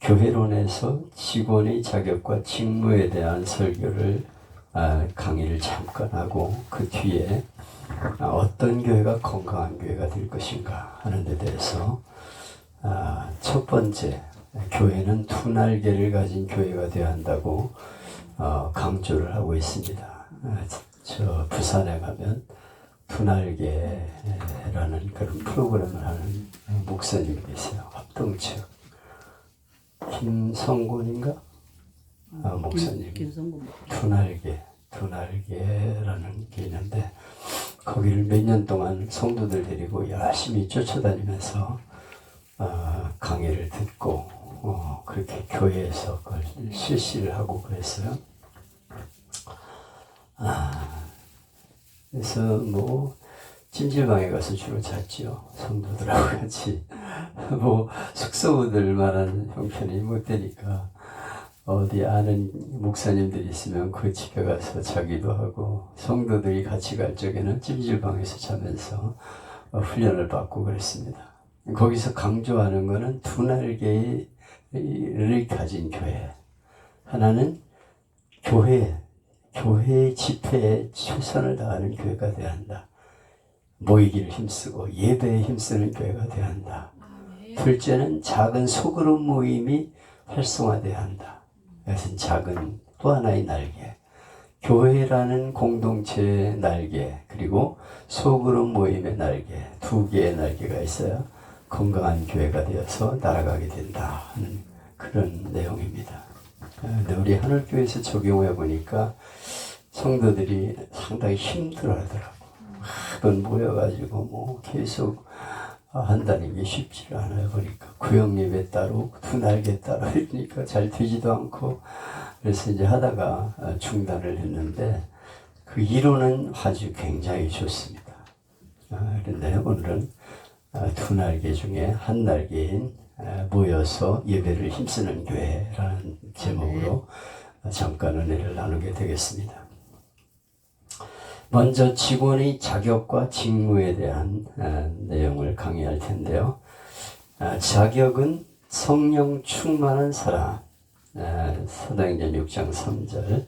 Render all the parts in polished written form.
교회론에서 직원의 자격과 직무에 대한 설교를 강의를 잠깐 하고 그 뒤에 어떤 교회가 건강한 교회가 될 것인가 하는 데 대해서 첫 번째, 교회는 두 날개를 가진 교회가 되어야 한다고 강조를 하고 있습니다. 저 부산에 가면 두 날개라는 그런 프로그램을 하는 목사님이 계세요. 합동측 김성곤인가? 목사님. 두 날개라는 게 있는데 거기를 몇 년 동안 성도들 데리고 열심히 쫓아다니면서 강의를 듣고 그렇게 교회에서 그걸 실시를 하고 그랬어요. 그래서 뭐 찜질방에 가서 주로 잤죠. 성도들하고 같이. 뭐 숙소들 말하는 형편이 못 되니까 어디 아는 목사님들이 있으면 그 집에 가서 자기도 하고, 성도들이 같이 갈 적에는 찜질방에서 자면서 훈련을 받고 그랬습니다. 거기서 강조하는 것은 두 날개를 가진 교회. 하나는 교회 집회에 최선을 다하는 교회가 되어야 한다. 모이기를 힘쓰고 예배에 힘쓰는 교회가 되어야 한다. 둘째는 작은 소그룹 모임이 활성화되어야 한다. 그것은 작은 또 하나의 날개. 교회라는 공동체의 날개, 그리고 소그룹 모임의 날개, 두 개의 날개가 있어야 건강한 교회가 되어서 날아가게 된다 하는 그런 내용입니다. 근데 우리 하늘교회에서 적용해 보니까 성도들이 상당히 힘들어 하더라고. 그건 모여가지고 뭐 계속 한다는 게 쉽지가 않아요. 보니까 구역예배 따로 두 날개 따로 이러니까 잘 되지도 않고, 그래서 이제 하다가 중단을 했는데 그 이론은 아주 굉장히 좋습니다. 그런데 오늘은 두 날개 중에 한 날개인 모여서 예배를 힘쓰는 교회라는 제목으로 잠깐 은혜를 나누게 되겠습니다. 먼저 직원의 자격과 직무에 대한 내용을 강의할 텐데요. 자격은 성령 충만한 사람. 사도행전 6장 3절,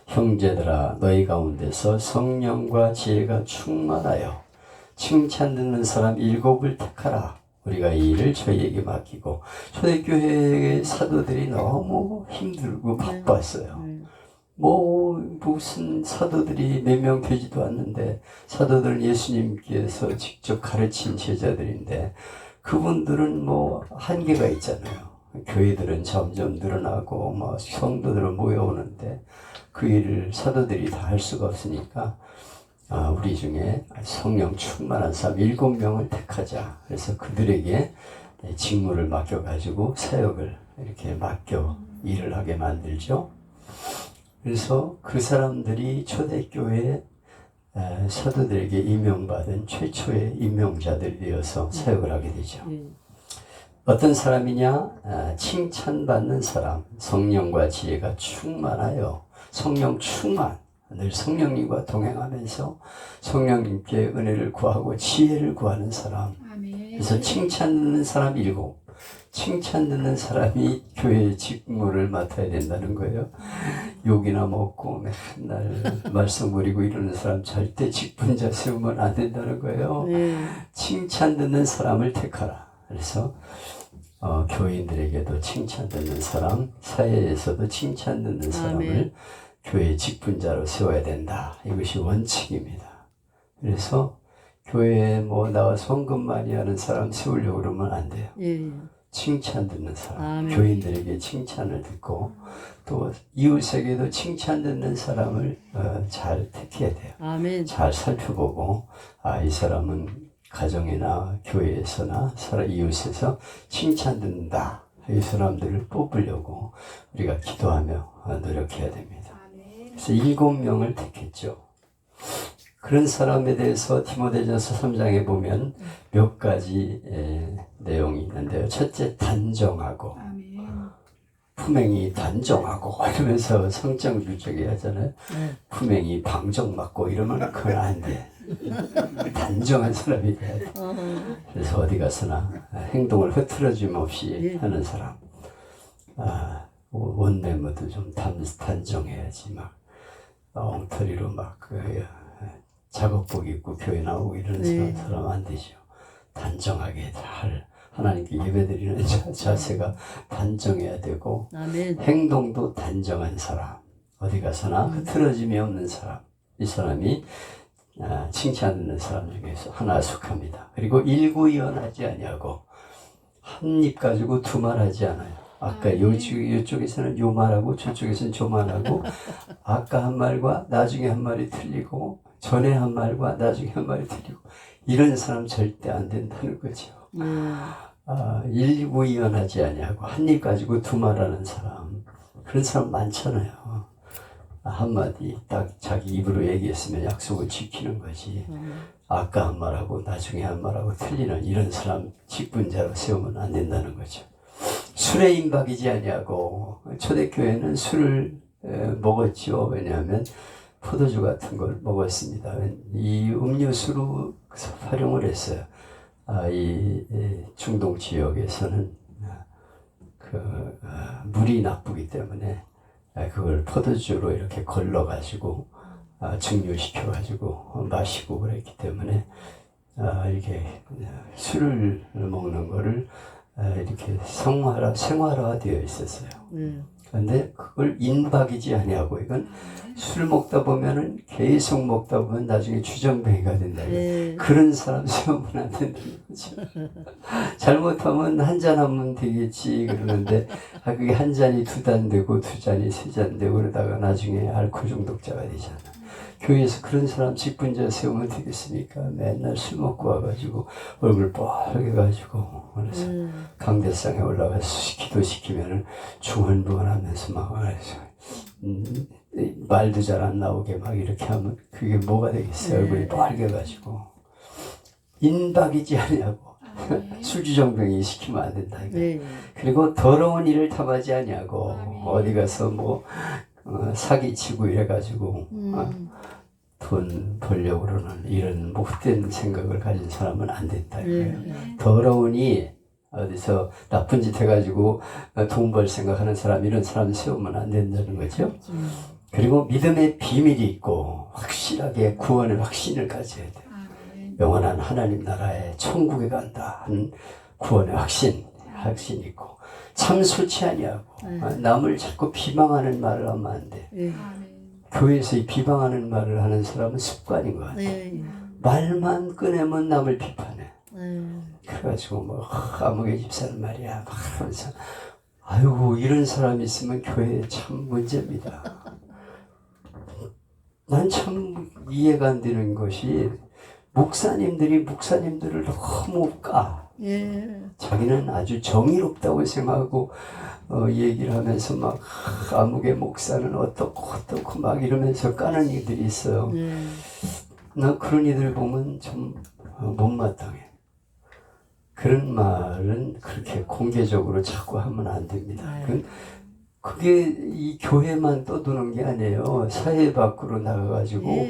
형제들아 너희 가운데서 성령과 지혜가 충만하여 칭찬 듣는 사람 7을 택하라. 우리가 이 일을 저희에게 맡기고. 초대교회의 사도들이 너무 힘들고 바빴어요. 뭐 무슨 사도들이 몇 명 되지도 않는데, 사도들은 예수님께서 직접 가르친 제자들인데 그분들은 뭐 한계가 있잖아요. 교회들은 점점 늘어나고 뭐 성도들은 모여오는데 그 일을 사도들이 다 할 수가 없으니까 우리 중에 성령 충만한 사람 7명을 택하자. 그래서 그들에게 직무를 맡겨가지고 사역을 이렇게 맡겨 일을 하게 만들죠. 그래서 그 사람들이 초대교회 사도들에게 임명받은 최초의 임명자들이 되어서 사역을 하게 되죠. 어떤 사람이냐? 칭찬받는 사람, 성령과 지혜가 충만하여. 성령 충만, 늘 성령님과 동행하면서 성령님께 은혜를 구하고 지혜를 구하는 사람. 그래서 칭찬 듣는 사람 7. 칭찬 듣는 사람이 교회의 직무를 맡아야 된다는 거예요. 욕이나 먹고 맨날 말썽 부리고 이러는 사람 절대 직분자 세우면 안 된다는 거예요. 칭찬 듣는 사람을 택하라. 그래서 교인들에게도 칭찬 듣는 사람, 사회에서도 칭찬 듣는 사람을 교회의 직분자로 세워야 된다. 이것이 원칙입니다. 그래서 교회에 뭐 나와서 헌금 많이 하는 사람 세우려고 그러면 안 돼요. 칭찬 듣는 사람, 교인들에게 칭찬을 듣고 또 이웃에게도 칭찬 듣는 사람을 잘 택해야 돼요. 잘 살펴보고 이 사람은 가정이나 교회에서나 이웃에서 칭찬 듣는다. 이 사람들을 뽑으려고 우리가 기도하며 노력해야 됩니다. 그래서 7명을 택했죠. 그런 사람에 대해서 디모데전서 3장에 보면 몇 가지 내용이 있는데요. 첫째, 단정하고. 품행이 단정하고 이러면서 성적 유적이 하잖아요. 품행이 방정맞고 이러면 그건 안 돼. 단정한 사람이 돼야 돼. 그래서 어디 가서나 행동을 흐트러짐 없이 하는 사람. 원매모도 좀 단정해야지. 막 엉터리로 막 작업복 입고 교회 나오고 이러는 사람 안 되죠. 단정하게 잘 하나님께 예배드리는 자세가 단정해야 되고, 아멘. 행동도 단정한 사람, 어디 가서나 흐트러짐이 없는 사람, 이 사람이 칭찬하는 사람 중에서 하나 속합니다. 그리고 일구이연하지 아니하고 한 입 가지고 두 말 하지 않아요. 아까 이쪽에서는 요 말하고 저쪽에서는 저 말하고, 아까 한 말과 나중에 한 말이 틀리고 전에 한 말과 나중에 한 말이 틀리고, 이런 사람 절대 안 된다는 거죠. 일구이연하지 아니하고 한 입 가지고 두 말하는 사람, 그런 사람 많잖아요. 한마디 딱 자기 입으로 얘기했으면 약속을 지키는 거지. 아까 한 말하고 나중에 한 말하고 틀리는 이런 사람 직분자로 세우면 안 된다는 거죠. 술에 임박이지 아니하고, 초대교회는 술을 먹었죠. 왜냐하면 포도주 같은 걸 먹었습니다. 이 음료수로 활용을 했어요. 이 중동 지역에서는 물이 나쁘기 때문에 그걸 포도주로 이렇게 걸러가지고 증류시켜가지고 마시고 그랬기 때문에 이렇게 술을 먹는 거를 이렇게 생활화 되어 있었어요. 그런데 그걸 임박이지 아니하고, 이건 술 먹다 보면은 계속 먹다 보면 나중에 주정뱅이가 된다. 그런 사람 세우면 안 된다는 거죠. 잘못하면 한 잔 하면 되겠지 그러는데, 그게 한 잔이 두 잔 되고 두 잔이 세 잔 되고 그러다가 나중에 알코올 중독자가 되잖아. 교회에서 그런 사람 직분자 세우면 되겠습니까? 맨날 술 먹고 와가지고 얼굴 뻘개가지고, 그래서 강대상에 올라가서 기도시키면은 중언부언하면서 막 말도 잘 안 나오게 막 이렇게 하면 그게 뭐가 되겠어요? 얼굴이 빨개가지고. 인박이지 아니하고 술주정뱅이 시키면 안 된다. 그리고 더러운 일을 탐하지 아니하고, 어디 가서 뭐 사기치고 이래가지고 돈 벌려고 그러는 이런 못된 생각을 가진 사람은 안 된다. 더러우니 어디서 나쁜 짓 해가지고 돈 벌 생각하는 사람, 이런 사람 세우면 안 된다는 거죠. 그리고 믿음의 비밀이 있고 확실하게 구원의 확신을 가져야 돼요. 영원한 하나님 나라에 천국에 간다 하는 구원의 확신이 있고, 참 솔치 아니하고 남을 자꾸 비방하는 말을 하면 안 돼. 교회에서 이 비방하는 말을 하는 사람은 습관인 것 같아. 말만 꺼내면 남을 비판해. 그래가지고 뭐 아무개 집사는 말이야 막 하면서, 아이고 이런 사람이 있으면 교회에 참 문제입니다. 난 참 이해가 안 되는 것이, 목사님들이 목사님들을 너무 까. 자기는 아주 정의롭다고 생각하고 얘기를 하면서 막 아무개 목사는 어떻고 막 이러면서 까는 이들이 있어요. 난 그런 이들 보면 좀 못마땅해. 그런 말은 그렇게 공개적으로 자꾸 하면 안 됩니다. 그게 이 교회만 떠도는 게 아니에요. 사회 밖으로 나가가지고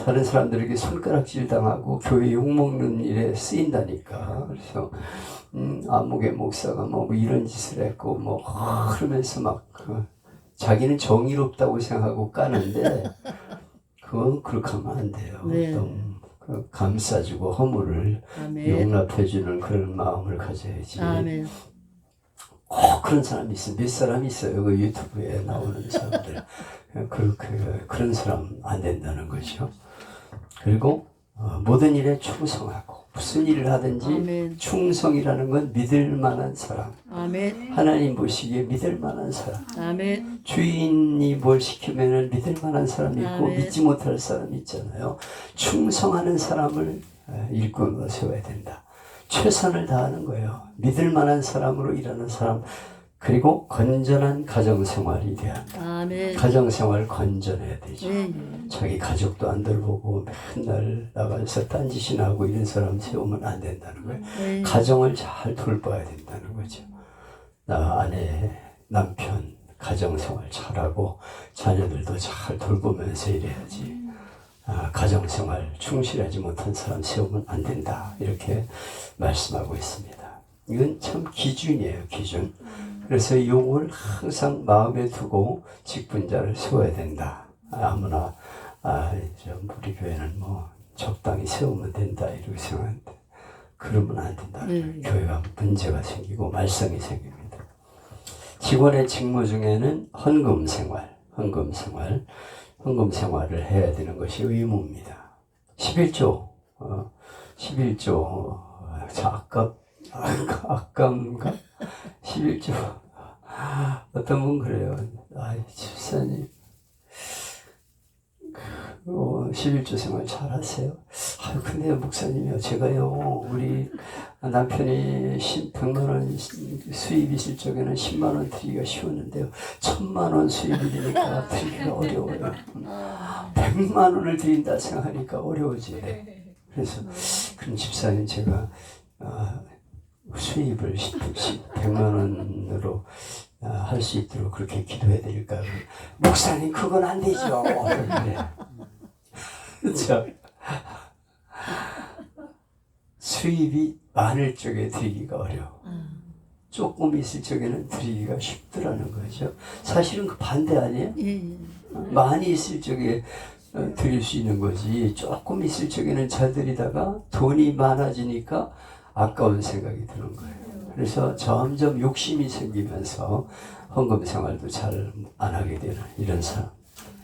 다른 사람들에게 손가락질 당하고 교회 욕먹는 일에 쓰인다니까. 그래서 아무개 목사가 뭐 이런 짓을 했고 뭐 그러면서 막 자기는 정의롭다고 생각하고 까는데, 그건 그렇게 하면 안 돼요. 너무 감싸주고 허물을 용납해주는 그런 마음을 가져야지. 그런 사람이 있어요. 몇 사람이 있어요. 그 유튜브에 나오는 사람들. 그런 사람 안 된다는 거죠. 그리고 모든 일에 충성하고, 무슨 일을 하든지 충성이라는 건 믿을 만한 사람. 하나님 보시기에 믿을 만한 사람. 주인이 뭘 시키면 믿을 만한 사람이 있고 믿지 못할 사람이 있잖아요. 충성하는 사람을 일꾼으로 세워야 된다. 최선을 다하는 거예요. 믿을 만한 사람으로 일하는 사람. 그리고 건전한 가정생활이 돼야 한다. 가정생활 건전해야 되죠. 자기 가족도 안 돌보고 맨날 나가서 딴짓이나 하고 이런 사람 세우면 안 된다는 거예요. 가정을 잘 돌봐야 된다는 거죠. 아내, 남편, 가정생활 잘하고 자녀들도 잘 돌보면서 이래야지. 가정생활 충실하지 못한 사람 세우면 안 된다. 이렇게 말씀하고 있습니다. 이건 참 기준이에요, 기준. 그래서 이걸 항상 마음에 두고 직분자를 세워야 된다. 아무나 우리 교회는 뭐 적당히 세우면 된다 이렇게 생각하는데 그러면 안 된다. 교회가 문제가 생기고 말썽이 생깁니다. 직원의 직무 중에는 헌금 생활을 해야 되는 것이 의무입니다. 11조 아까인가? 11조 어떤 분 그래요. 집사님 11조 생활 잘 하세요? 근데 목사님이요, 제가요, 우리 남편이 100만 원 수입이 있을 적에는 10만 원 드리기가 쉬웠는데요. 1000만 원 수입이 되니까 드리기가 어려워요. 100만 원을 드린다 생각하니까 어려워지네. 그래서, 그럼 집사님 제가 수입을 100만 원으로 할 수 있도록 그렇게 기도해야 될까요? 목사님 그건 안 되죠. 그래. 그렇죠. 수입이 많을 적에 드리기가 어려워. 조금 있을 적에는 드리기가 쉽더라는 거죠. 사실은 그 반대 아니에요? 많이 있을 적에 드릴 수 있는 거지. 조금 있을 적에는 잘 드리다가 돈이 많아지니까 아까운 생각이 드는 거예요. 그래서 점점 욕심이 생기면서 헌금 생활도 잘 안 하게 되는 이런 사람.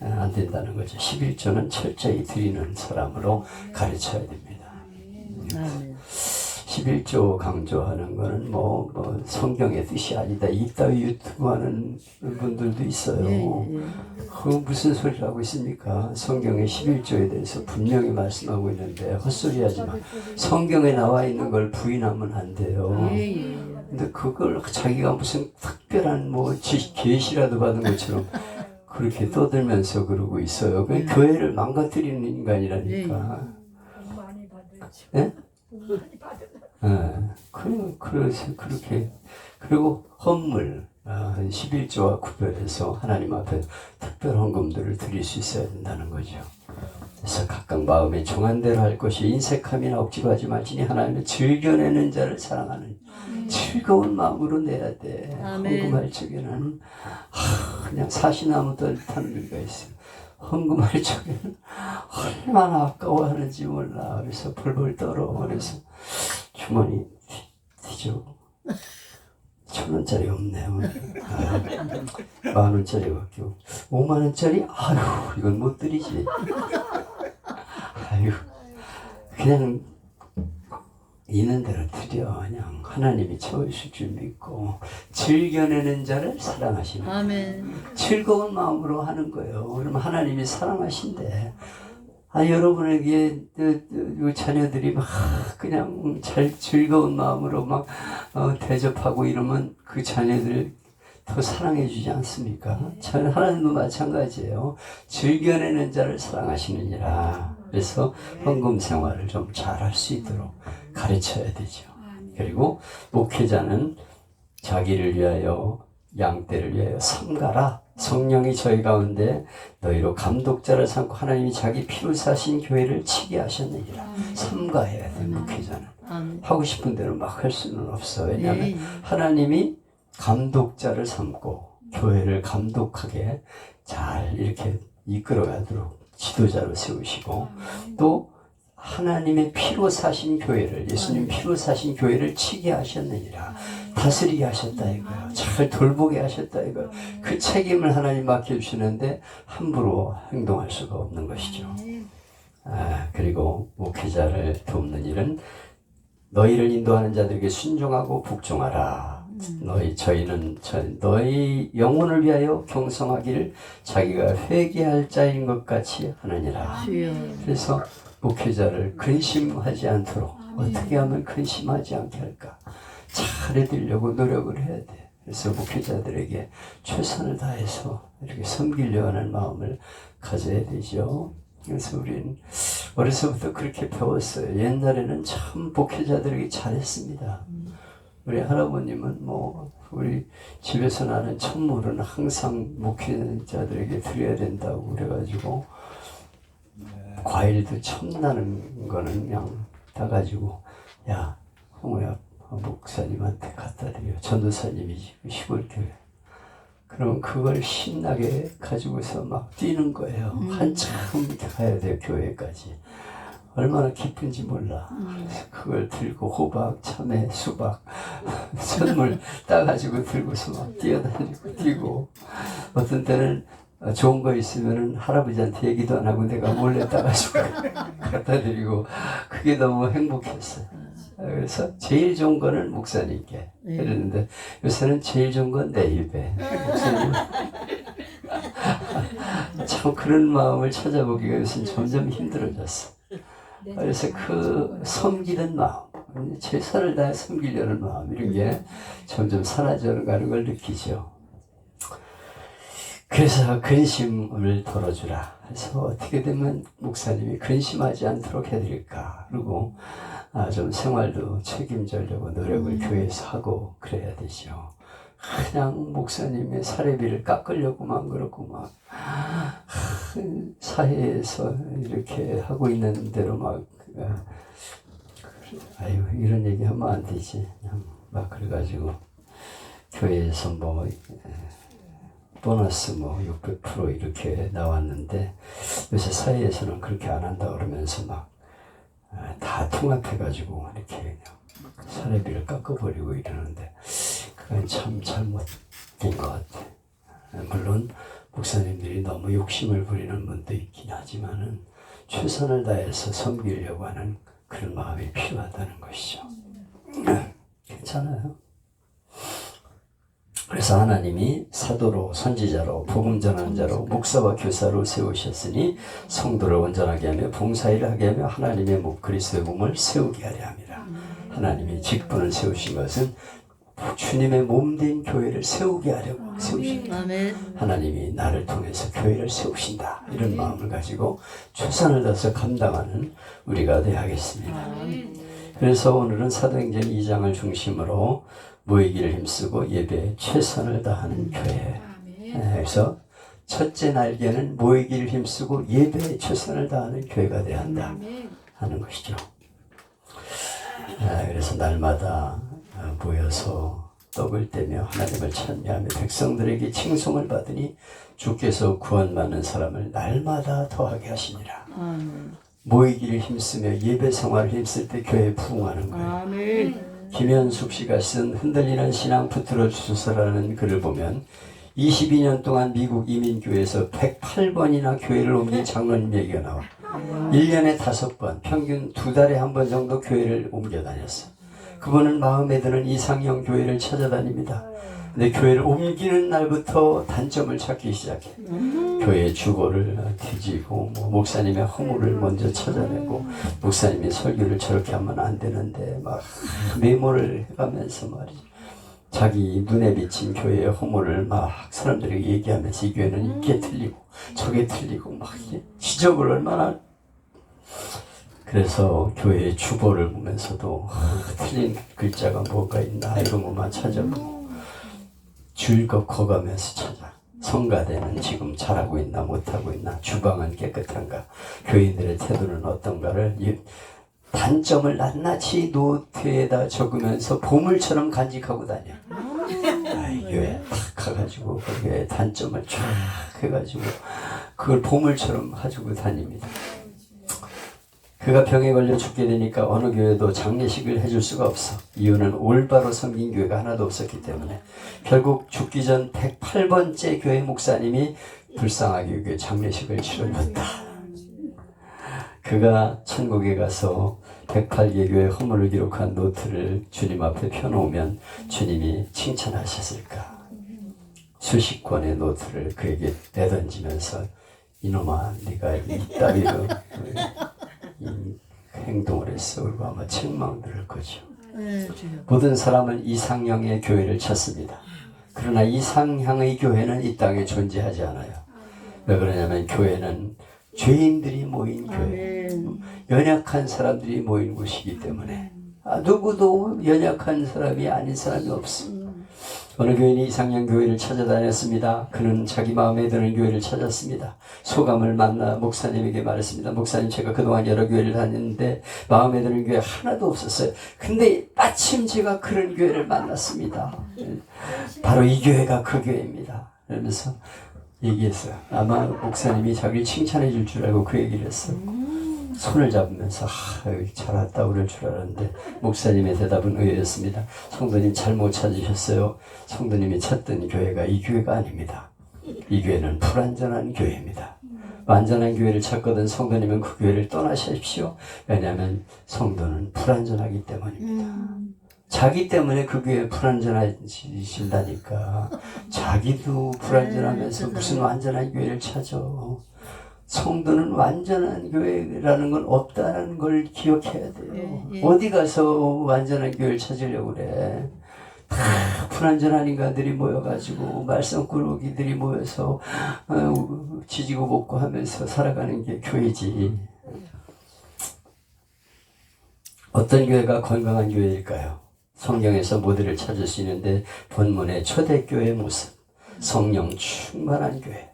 안 된다는 거죠. 11조는 철저히 드리는 사람으로 가르쳐야 됩니다. 11조 강조하는 거는 성경의 뜻이 아니다. 이따위 유튜브 하는 분들도 있어요. 그거 무슨 소리를 하고 있습니까? 성경의 11조에 대해서 분명히 말씀하고 있는데 헛소리 하지 마. 성경에 나와 있는 걸 부인하면 안 돼요. 근데 그걸 자기가 무슨 특별한 계시라도 받은 것처럼 그렇게 떠들면서 그러고 있어요. 그 교회를 망가뜨리는 인간이라니까. 많이 받았죠. 예? 많이 받았죠. 그래서 그렇게. 그리고 헌물, 11조와 구별해서 하나님 앞에 특별 헌금들을 드릴 수 있어야 된다는 거죠. 그래서 각각 마음에 정한 대로 할 것이 인색함이나 억지로 하지 말지니 하나님은 즐겨내는 자를 사랑하는 즐거운 마음으로 내야 돼. 헌금할 적에는 그냥 사시나무 타는 일가 있어요. 헌금할 적에는 얼마나 아까워하는지 몰라. 그래서 벌벌 떨어. 그래서 주머니 뒤져. 1,000원짜리 없네요. 10,000원짜리밖에 없고 50,000원짜리? 아유, 이건 못 드리지. 아유, 그냥 있는 대로 드려. 그냥 하나님이 채우실 줄 믿고 즐겨내는 자를 사랑하시는 거예요. 즐거운 마음으로 하는 거예요. 그러면 하나님이 사랑하신대. 여러분에게 자녀들이 막 그냥 즐거운 마음으로 막 대접하고 이러면 그 자녀들 더 사랑해 주지 않습니까? 하나님도 마찬가지예요. 즐겨내는 자를 사랑하시느니라. 그래서 헌금 생활을 좀 잘할 수 있도록 가르쳐야 되죠. 그리고 목회자는 자기를 위하여 양떼를 위하여 삼가라. 성령이 저희 가운데 너희로 감독자를 삼고 하나님이 자기 피로 사신 교회를 치게 하셨느니라. 삼가해야 돼. 목회자는 하고 싶은 대로 막 할 수는 없어. 왜냐하면 하나님이 감독자를 삼고 교회를 감독하게 잘 이렇게 이끌어가도록 지도자로 세우시고 또 하나님의 피로 사신 교회를, 예수님 피로 사신 교회를 치게 하셨느니라. 다스리게 하셨다 이거예요. 잘 돌보게 하셨다 이거예요. 그 책임을 하나님 맡겨주시는데 함부로 행동할 수가 없는 것이죠. 그리고 목회자를 돕는 일은 너희를 인도하는 자들에게 순종하고 복종하라. 너희 영혼을 위하여 경성하기를 자기가 회개할 자인 것 같이 하느니라. 그래서 목회자를 근심하지 않도록 어떻게 하면 근심하지 않게 할까? 잘해드리려고 노력을 해야 돼. 그래서 목회자들에게 최선을 다해서 이렇게 섬기려 하는 마음을 가져야 되죠. 그래서 우리는 어려서부터 그렇게 배웠어요. 옛날에는 참 목회자들에게 잘했습니다. 우리 할아버님은 우리 집에서 나는 천물은 항상 목회자들에게 드려야 된다고 그래가지고 과일도 첨나는 거는 그냥 따가지고 야 홍우야 목사님한테 갖다 드려. 전도사님이 시골교회. 그럼 그걸 신나게 가지고서 막 뛰는 거예요. 한참 가야 돼요, 교회까지. 얼마나 기쁜지 몰라. 그래서 그걸 들고 호박, 참외, 수박, 선물 따가지고 들고서 막 뛰어다니고 뛰고, 어떤 때는 좋은 거 있으면은 할아버지한테 얘기도 안 하고 내가 몰래 따가지고 갖다 드리고, 그게 너무 행복했어요. 그래서 제일 좋은 거는 목사님께 그랬는데 요새는 제일 좋은 건 내 입에. 목사님 참 그런 마음을 찾아보기가 요새는 점점 힘들어졌어. 그래서 그 섬기는 마음, 최선을 다해 섬기려는 마음, 이런 게 점점 사라져가는 걸 느끼죠. 그래서 근심을 덜어주라. 그래서 어떻게 되면 목사님이 근심하지 않도록 해드릴까. 그리고 좀 생활도 책임지려고 노력을 교회에서 하고 그래야 되죠. 그냥 목사님의 사례비를 깎으려고만 그렇고 막 사회에서 이렇게 하고 있는 대로 막 아유 이런 얘기 하면 안 되지. 그냥 막 그래가지고 교회에서 뭐 보너스 뭐 600% 이렇게 나왔는데 요새 사회에서는 그렇게 안 한다 그러면서 막 다 통합해가지고 이렇게 그냥 사례비를 깎아버리고 이러는데 그건 참 잘못된 것 같아. 물론 목사님들이 너무 욕심을 부리는 분도 있긴 하지만은 최선을 다해서 섬기려고 하는 그런 마음이 필요하다는 것이죠. 괜찮아요. 그래서 하나님이 사도로 선지자로 복음 전환자로 목사와 교사로 세우셨으니 성도를 온전하게 하며 봉사일을 하게 하며 하나님의 그리스도의 몸을 세우게 하려 함이라. 하나님이 직분을 세우신 것은 주님의 몸된 교회를 세우게 하려고 세우신 거예요. 하나님이 나를 통해서 교회를 세우신다. 이런 마음을 가지고 최선을 다해서 감당하는 우리가 되어야 하겠습니다. 그래서 오늘은 사도행전 2장을 중심으로 모이기를 힘쓰고 예배에 최선을 다하는 교회. 그래서 첫째 날개는 모이기를 힘쓰고 예배에 최선을 다하는 교회가 되어야 한다 하는 것이죠. 그래서 날마다 모여서 떡을 떼며 하나님을 찬미하며 백성들에게 칭송을 받으니 주께서 구원받는 사람을 날마다 더하게 하시니라. 모이기를 힘쓰며 예배 생활을 힘쓸 때 교회에 부흥하는 거예요. 김현숙 씨가 쓴 흔들리는 신앙 붙들어 주소서라는 글을 보면 22년 동안 미국 이민교회에서 108번이나 교회를 옮긴 장로님 얘기가 나와. 1년에 5번, 평균 2달에 한 번 정도 교회를 옮겨 다녔어. 그분은 마음에 드는 이상형 교회를 찾아다닙니다. 근데 교회를 옮기는 날부터 단점을 찾기 시작해. 교회의 주보를 뒤지고 목사님의 허물을 먼저 찾아내고 목사님의 설교를 저렇게 하면 안 되는데 막 메모를 해가면서 말이죠. 자기 눈에 비친 교회의 허물을 막 사람들에게 얘기하면서 이 교회는 이게 틀리고 저게 틀리고 막 지적을 얼마나. 그래서 교회의 주보를 보면서도 틀린 글자가 뭐가 있나 이런 것만 찾아보고 줄거 커가면서 찾아. 성가대는 지금 잘하고 있나 못하고 있나, 주방은 깨끗한가, 교인들의 태도는 어떤가를 단점을 낱낱이 노트에다 적으면서 보물처럼 간직하고 다녀. 교회에 탁 가가지고 거기에 단점을 쫙 해가지고 그걸 보물처럼 가지고 다닙니다. 그가 병에 걸려 죽게 되니까 어느 교회도 장례식을 해줄 수가 없어. 이유는 올바로 섬긴 교회가 하나도 없었기 때문에. 결국 죽기 전 108번째 교회 목사님이 불쌍하게 교회 장례식을 치러줬다. 그가 천국에 가서 108개 교회 허물을 기록한 노트를 주님 앞에 펴놓으면 주님이 칭찬하셨을까. 수십 권의 노트를 그에게 내던지면서 이놈아 네가 이따위로 행동을 했어. 그리고 아마 책망 들을 거죠. 모든 사람은 이상형의 교회를 찾습니다. 그러나 이상형의 교회는 이 땅에 존재하지 않아요. 왜 그러냐면 교회는 죄인들이 모인 교회, 연약한 사람들이 모인 곳이기 때문에 누구도 연약한 사람이 아닌 사람이 없어. 어느 교인이 이상형 교회를 찾아다녔습니다. 그는 자기 마음에 드는 교회를 찾았습니다. 소감을 만나 목사님에게 말했습니다. 목사님, 제가 그동안 여러 교회를 다녔는데 마음에 드는 교회 하나도 없었어요. 근데 마침 제가 그런 교회를 만났습니다. 바로 이 교회가 그 교회입니다. 그러면서 얘기했어요. 아마 목사님이 자기를 칭찬해 줄 줄 알고 그 얘기를 했어요. 손을 잡으면서 잘 왔다 그럴 줄 알았는데 목사님의 대답은 의외였습니다. 성도님 잘못 찾으셨어요. 성도님이 찾던 교회가 이 교회가 아닙니다. 이 교회는 불완전한 교회입니다. 완전한 교회를 찾거든 성도님은 그 교회를 떠나십시오. 왜냐하면 성도는 불완전하기 때문입니다. 자기 때문에 그 교회 불완전해진다니까. 자기도 불완전하면서 무슨 완전한 교회를 찾아. 성도는 완전한 교회라는 건 없다는 걸 기억해야 돼요. 어디 가서 완전한 교회를 찾으려고 그래. 다 불완전한 인간들이 모여가지고 말썽꾸러기들이 모여서 지지고 볶고 하면서 살아가는 게 교회지. 어떤 교회가 건강한 교회일까요? 성경에서 모두를 찾을 수 있는데 본문의 초대교회의 모습, 성령 충만한 교회,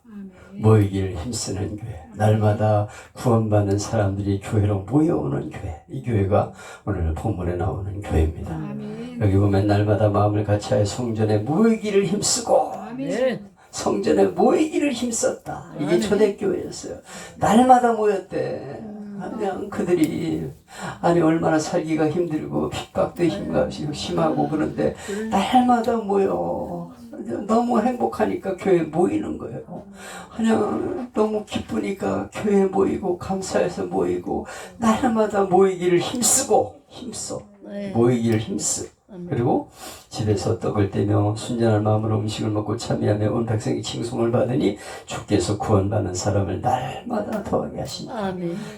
모이기를 힘쓰는 교회, 날마다 구원받는 사람들이 교회로 모여오는 교회, 이 교회가 오늘 본문에 나오는 교회입니다. 여기 보면 날마다 마음을 같이하여 성전에 모이기를 힘쓰고 성전에 모이기를 힘썼다. 이게 초대교회였어요. 날마다 모였대. 그냥 그들이 얼마나 살기가 힘들고 핍박도 심하고 그런데 날마다 모여. 너무 행복하니까 교회에 모이는 거예요. 그냥 너무 기쁘니까 교회에 모이고 감사해서 모이고 날마다 모이기를 힘써. 모이기를 힘써. 그리고 집에서 떡을 떼며 순전한 마음으로 음식을 먹고 참여하며 온 백성이 칭송을 받으니 주께서 구원받는 사람을 날마다 더하게 하시니.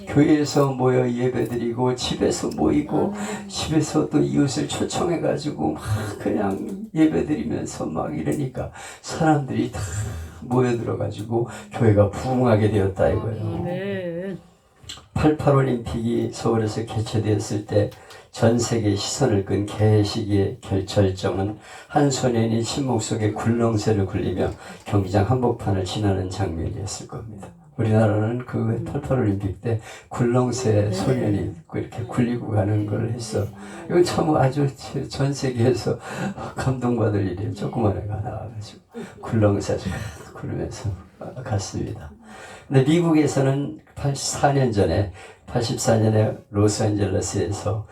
교회에서 모여 예배드리고 집에서 모이고 집에서 또 이웃을 초청해가지고 막 그냥 예배드리면서 막 이러니까 사람들이 다 모여들어가지고 교회가 부흥하게 되었다 이거예요. 88올림픽이 서울에서 개최되었을 때 전 세계 시선을 끈 개시기의 결정은 한 소년이 침묵 속에 굴렁쇠를 굴리며 경기장 한복판을 지나는 장면이었을 겁니다. 우리나라는 그 88올림픽 때 굴렁쇠 소년이 이렇게 굴리고 가는 걸 했어. 이건 참 아주 전 세계에서 감동받을 일이에요. 조그만 애가 나와가지고 굴렁쇠 굴면서 갔습니다. 근데 미국에서는 84년 전에 84년에 로스앤젤레스에서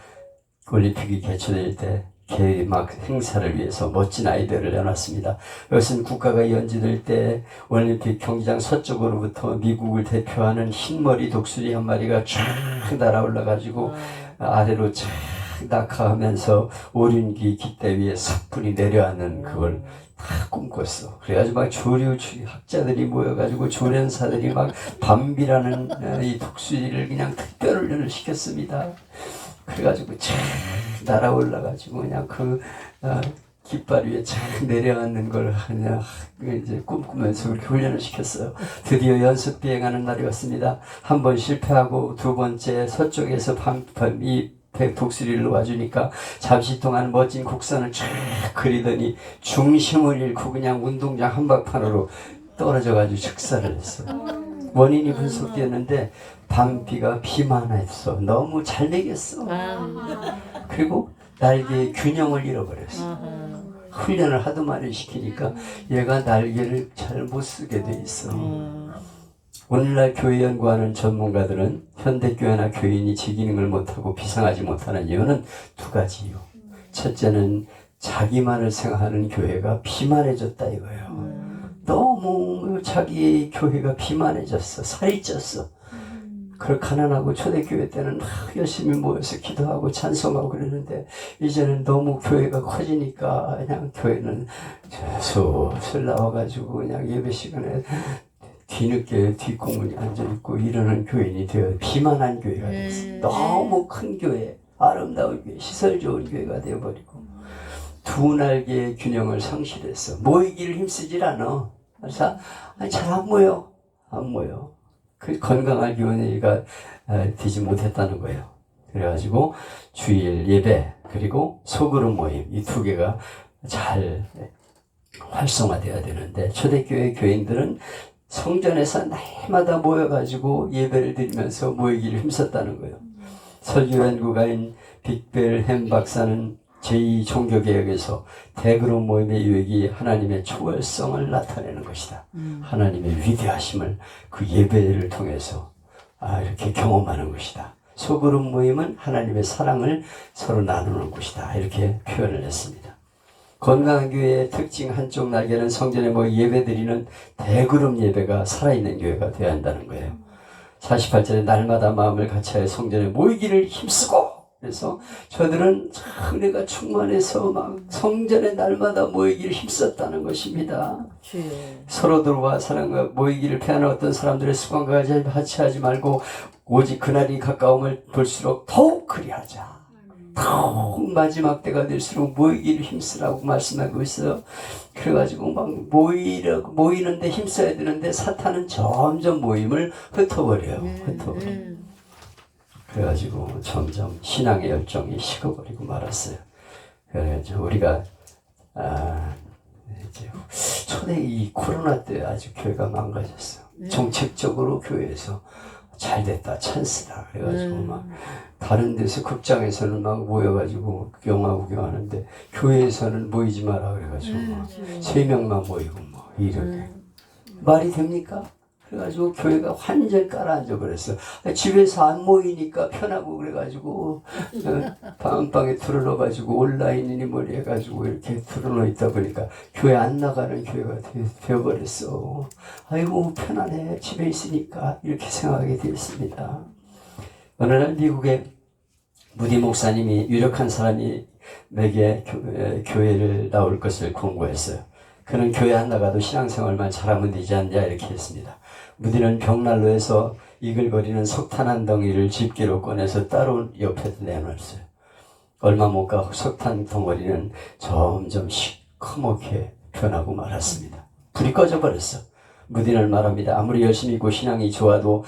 올림픽이 개최될 때 개막 행사를 위해서 멋진 아이디어를 내놨습니다. 이것은 국가가 연주될 때 올림픽 경기장 서쪽으로부터 미국을 대표하는 흰머리 독수리 한 마리가 쫙 날아올라가지고 아래로 쫙 낙하하면서 오륜기 깃대 위에 사뿐히 내려앉는 그걸 다 꿈꿨어. 그래가지고 막 조류 학자들이 모여가지고 조련사들이 막 밤비라는 이 독수리를 그냥 특별훈련을 시켰습니다. 그래가지고 쫙 날아올라가지고 그냥 그 깃발 위에 쫙 내려앉는 걸 그냥 이제 꿈꾸면서 그렇게 훈련을 시켰어요. 드디어 연습 비행하는 날이 왔습니다. 한 번 실패하고 두 번째 서쪽에서 이 독수리를 놓아주니까 잠시 동안 멋진 곡선을 쫙 그리더니 중심을 잃고 그냥 운동장 한복판으로 떨어져가지고 즉사를 했어요. 원인이 분석되었는데 밤비가 비만 했어. 너무 잘 먹였어. 그리고 날개의 균형을 잃어버렸어. 훈련을 하도 많이 시키니까 얘가 날개를 잘 못 쓰게 돼 있어. 오늘날 교회 연구하는 전문가들은 현대교회나 교인이 제 기능을 못하고 비상하지 못하는 이유는 두 가지 이유. 첫째는 자기만을 생각하는 교회가 비만해졌다 이거예요. 너무 자기 교회가 비만해졌어. 살이 쪘어. 그걸 가난하고 초대교회 때는 막 열심히 모여서 기도하고 찬송하고 그러는데 이제는 너무 교회가 커지니까 그냥 교회는 슬슬 나와가지고 그냥 예배 시간에 뒤늦게 뒷공문에 앉아있고 이러는 교인이 되어 비만한 교회가 됐어. 너무 큰 교회, 아름다운 교회, 시설 좋은 교회가 되어버리고 두 날개의 균형을 상실했어. 모이기를 힘쓰질 않아. 그래서 잘 안 모여. 그 건강한 교회가 되지 못했다는 거예요. 그래가지고 주일 예배 그리고 소그룹 모임 이 두 개가 잘 활성화되어야 되는데 초대교회 교인들은 성전에서 날마다 모여가지고 예배를 드리면서 모이기를 힘썼다는 거예요. 설교 연구가인 빅벨햄 박사는 제2 종교개혁에서 대그룹 모임의 유익이 하나님의 초월성을 나타내는 것이다. 하나님의 위대하심을 그 예배를 통해서 이렇게 경험하는 것이다. 소그룹 모임은 하나님의 사랑을 서로 나누는 곳이다. 이렇게 표현을 했습니다. 건강한 교회의 특징 한쪽 날개는 성전에 예배드리는 대그룹 예배가 살아있는 교회가 되어야 한다는 거예요. 48절에 날마다 마음을 같이하여 성전에 모이기를 힘쓰고, 그래서 저들은 은혜가 충만해서 막 성전에 날마다 모이기를 힘썼다는 것입니다. 서로들과 사랑과 모이기를 패하는 어떤 사람들의 습관과 같이 하지 말고 오직 그날이 가까움을 볼수록 더욱 그리하자. 더욱 마지막 때가 될수록 모이기를 힘쓰라고 말씀하고 있어요. 그래가지고 막 모이는데 힘써야 되는데 사탄은 점점 모임을 흩어버려요. 흩어버려요. 그래가지고 점점 신앙의 열정이 식어버리고 말았어요. 그래가지고 우리가 이제 초대 이 코로나 때 아주 교회가 망가졌어요. 정책적으로 교회에서 잘 됐다, 찬스다. 그래가지고 막 다른 데서 극장에서는 막 모여가지고 영화 구경하는데 교회에서는 모이지 마라 그래가지고 막 3명만 모이고 뭐 이렇게 말이 됩니까? 그래가지고 교회가 완전 깔아앉아 버렸어. 집에서 안 모이니까 편하고 그래가지고 방방에 들어넣어가지고 온라인이니 뭐니 해가지고 이렇게 들어넣어 있다 보니까 교회 안 나가는 교회가 되어버렸어. 아이고 편하네 집에 있으니까 이렇게 생각하게 되었습니다. 어느 날 미국의 무디 목사님이 유력한 사람이 내게 교회를 나올 것을 권고했어요. 그는 교회 안 나가도 신앙생활만 잘하면 되지 않냐 이렇게 했습니다. 무디는 벽난로에서 이글거리는 석탄 한 덩이를 집게로 꺼내서 따로 옆에 내놨어요. 얼마 못 가 석탄 덩어리는 점점 시커멓게 변하고 말았습니다. 불이 꺼져버렸어. 무디는 말합니다. 아무리 열심히 있고 신앙이 좋아도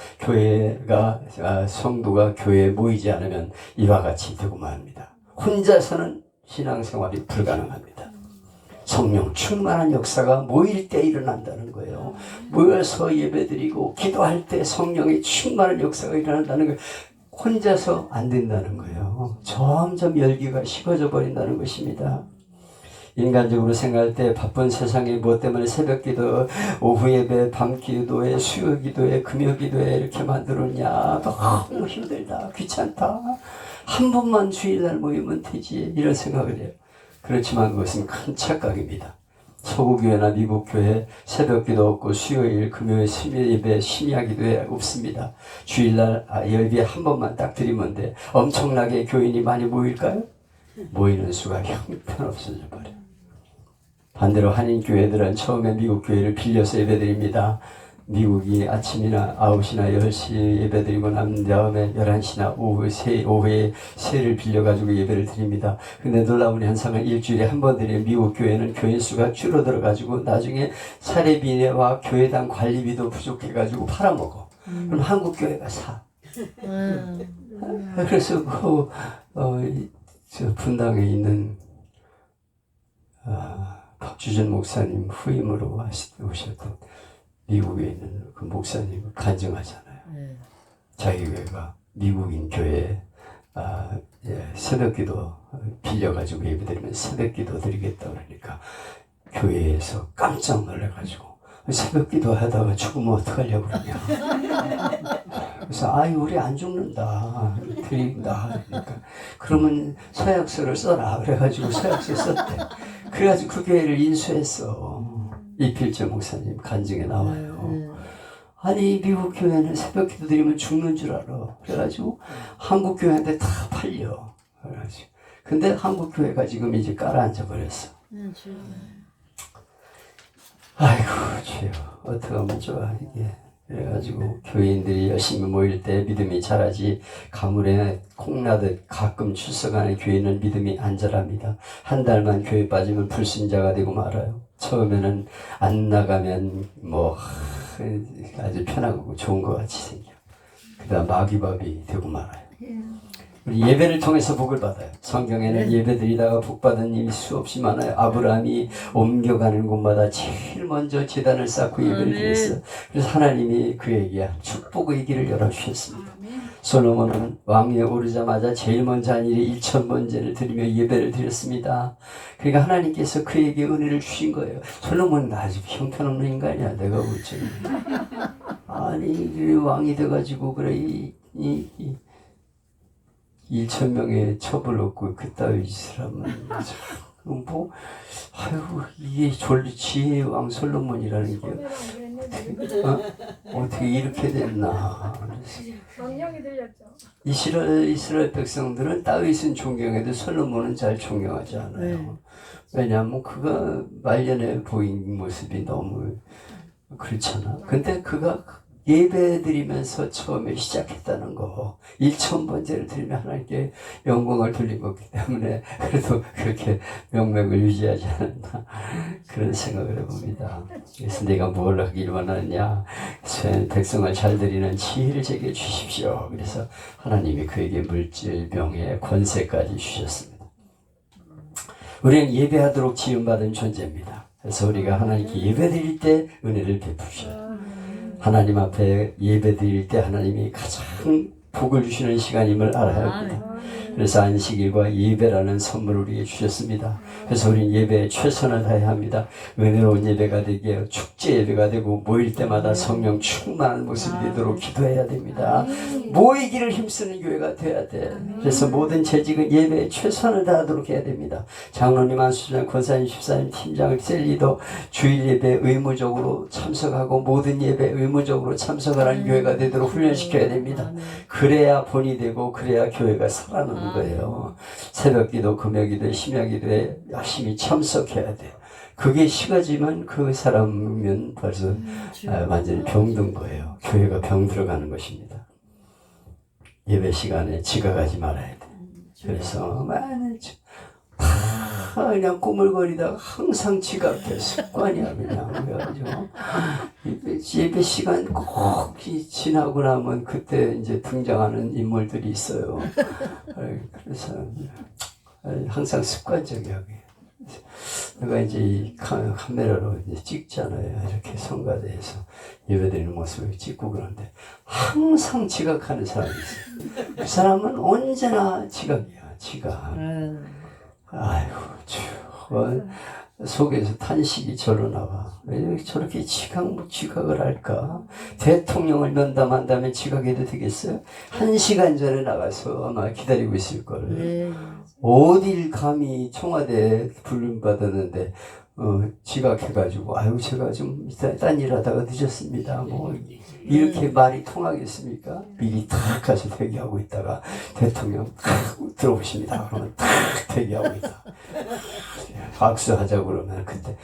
성도가 교회에 모이지 않으면 이와 같이 되고 말합니다. 혼자서는 신앙생활이 불가능합니다. 성령 충만한 역사가 모일 때 일어난다는 거예요. 모여서 예배드리고 기도할 때 성령의 충만한 역사가 일어난다는 거예요. 혼자서 안 된다는 거예요. 점점 열기가 식어져 버린다는 것입니다. 인간적으로 생각할 때 바쁜 세상에 무엇 때문에 새벽 기도, 오후 예배, 밤 기도에, 수요 기도에, 금요 기도에 이렇게 만들었냐. 너무 힘들다. 귀찮다. 한 번만 주일날 모이면 되지. 이런 생각을 해요. 그렇지만 그것은 큰 착각입니다. 서구교회나 미국교회 새벽기도 없고 수요일, 금요일, 예배, 심야기도에 없습니다. 주일날 예배 한 번만 딱 드리면 돼. 엄청나게 교인이 많이 모일까요? 모이는 수가 형편없어져 버려요. 반대로 한인교회들은 처음에 미국교회를 빌려서 예배드립니다. 미국이 아침이나 9시나 10시 예배드리고 난 다음에 11시나 오후에 3를 빌려가지고 예배를 드립니다. 근데 놀라운 현상은 일주일에 한 번 드리는 미국 교회는 교인 수가 줄어들어가지고 나중에 사례비와 교회당 관리비도 부족해가지고 팔아먹어. 그럼 한국 교회가 사. 그래서 저 분당에 있는 박주전 목사님 후임으로 오셨던 미국에 있는 그 목사님을 간증하잖아요. 자기 교회가 미국인 교회에 새벽기도 빌려가지고 예배드리면 새벽기도 드리겠다 그러니까 교회에서 깜짝 놀라가지고 새벽기도 하다가 죽으면 어떡하려고 그러냐. 그래서 우리 안 죽는다 드린다 그러니까 그러면 서약서를 써라 그래가지고 서약서 썼대. 그래가지고 그 교회를 인수했어. 이필재 목사님 간증에 나와요. 아니 미국 교회는 새벽 기도 드리면 죽는 줄 알아. 그래가지고 한국 교회한테 다 팔려. 그래가지고 근데 한국 교회가 지금 이제 깔아앉아 버렸어. 아이고 주여 어떻게 하면 좋아 이게. 그래가지고 교인들이 열심히 모일 때 믿음이 자라지 가물에 콩나듯 가끔 출석하는 교인은 믿음이 안 자랍니다. 한 달만 교회 빠지면 불신자가 되고 말아요. 처음에는 안 나가면 아주 편하고 좋은 것 같이 생겨. 그 다음 마귀밥이 되고 말아요. 우리 예배를 통해서 복을 받아요. 성경에는 예배드리다가 복받은 일이 수없이 많아요. 아브라함이 옮겨가는 곳마다 제일 먼저 제단을 쌓고 예배를 드렸어요. 그래서 하나님이 그에게 축복의 길을 열어주셨습니다. 솔로몬은 왕위에 오르자마자 제일 먼저 한 일이 1000번제를 드리며 예배를 드렸습니다. 그러니까 하나님께서 그에게 은혜를 주신 거예요. 솔로몬은 아주 형편없는 인간이야. 내가 볼지. 아니 왕이 돼가지고 그래 1000명의 첩을 얻고 그따위 짓을 하면 뭐 아이고 이게 지혜의 왕 솔로몬이라는 게 어떻게 이렇게 됐나. 명령이 들렸죠. 이스라엘 백성들은 다윗은 존경해도 솔로몬은 잘 존경하지 않아요. 왜냐하면 그가 말년에 보인 모습이 너무 그렇잖아. 근데 그가 예배 드리면서 처음에 시작했다는 거 1000번제를 드리면 하나님께 영광을 돌린 거기 때문에 그래도 그렇게 명맥을 유지하지 않았나 그런 생각을 해봅니다. 그래서 내가 뭘 하길 원하느냐, 백성을 잘 드리는 지혜를 제게 주십시오. 그래서 하나님이 그에게 물질, 명예, 권세까지 주셨습니다. 우리는 예배하도록 지음받은 존재입니다. 그래서 우리가 하나님께 예배 드릴 때 은혜를 베푸셔요. 하나님 앞에 예배 드릴 때 하나님이 가장 복을 주시는 시간임을 알아야 합니다. 그래서 안식일과 예배라는 선물을 우리에게 주셨습니다. 그래서 우리는 예배에 최선을 다해야 합니다. 은혜로운 예배가 되게 축제 예배가 되고 모일 때마다 성령 충만한 모습이 되도록 기도해야 됩니다. 모이기를 힘쓰는 교회가 돼야 돼. 그래서 모든 재직은 예배에 최선을 다하도록 해야 됩니다. 장로님, 안수장, 권사님, 집사님, 팀장, 셀리더 주일 예배에 의무적으로 참석하고 모든 예배에 의무적으로 참석하는 교회가 되도록 훈련시켜야 됩니다. 그래야 본이 되고 그래야 교회가 살아나는 거예요. 새벽기도, 금요기도, 심야기도에 열심히 참석해야 돼요. 그게 식어지면 그 사람은 벌써 완전히 병든 거예요. 교회가 병 들어가는 것입니다. 예배 시간에 지각하지 말아야 돼. 그래서 많은 그냥 꾸물거리다가 항상 지각해. 습관이야 그냥. 그래가지고 예배 시간 꼭 지나고 나면 그때 이제 등장하는 인물들이 있어요. 그래서 항상 습관적이야. 내가 이제 이 카메라로 이제 찍잖아요. 이렇게 성가대에서 예배드리는 모습을 찍고 그러는데 항상 지각하는 사람이 있어요. 그 사람은 언제나 지각이야. 지각. 아이고 속에서 탄식이 절로 나와. 왜 저렇게 지각을 할까? 대통령을 면담한다면 지각해도 되겠어요? 1시간 전에 나가서 아마 기다리고 있을 걸. 어딜 감히 청와대에 부름받았는데 지각해가지고 아유 제가 좀 딴 일 하다가 늦었습니다. 뭐 이렇게 말이 통하겠습니까? 미리 탁 가서 대기하고 있다가 대통령 탁 들어오십니다. 그러면 탁 대기하고 있다. 박수하자고 그러면 그때